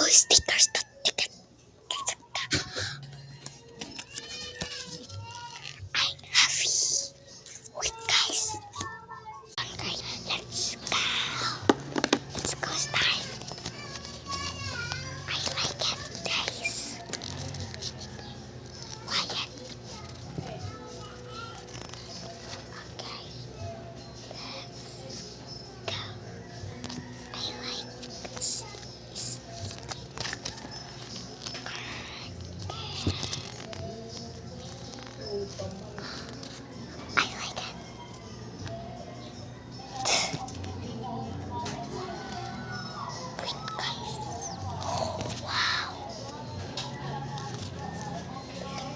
stickers. I'm happy. Wait, guys. Okay, let's go. Let's go start. I like it, guys. Quiet. Okay. Let's go. I like this. I like it. Wait, guys. Oh, wow. Look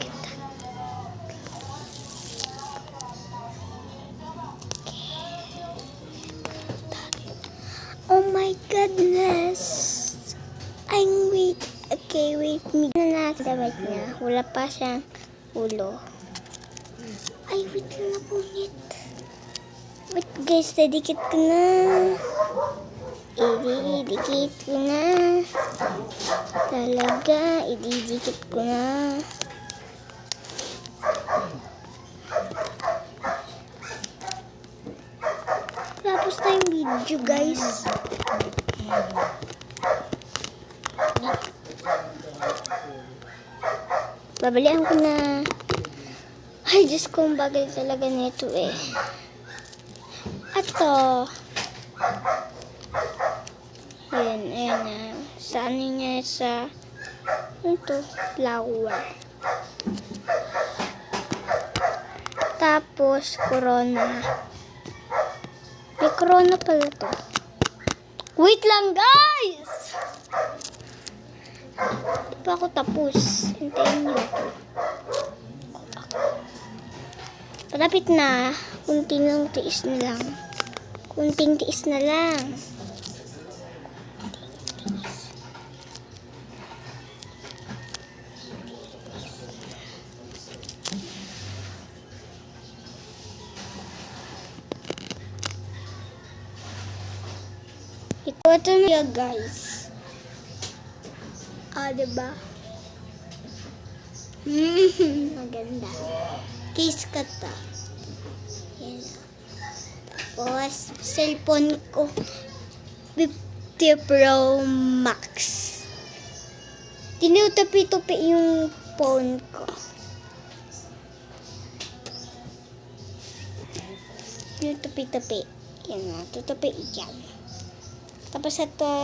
at that. Oh my goodness. Wait. Okay, wait. Mignan natin damit niya. Wala pa siyang ulo. Ay, wait lang na punit. Wait guys, dadikit ko na. Ididikit ko na. Talaga, ididikit ko na. Tapos na yung video, guys. Babalian ko na. Ay, Diyos ko, ang bagal talaga nito eh. Ato. Ayan, ayan. Saan niya sa ito, flower. Tapos, corona. May corona pala to. Wait lang, guys! Di pa ako tapos. Hintayin niyo ako. Palapit na. Kunting lang tiis na lang. Kunting tiis na lang. Ito na guys. Diba? Maganda. Case ka ta. Yan. Tapos, cellphone ko. 50 Pro Max. Tinutupi-tupi yung phone ko. Tinutupi-tupi. Yan na. Tutupi yan. Tapos ito.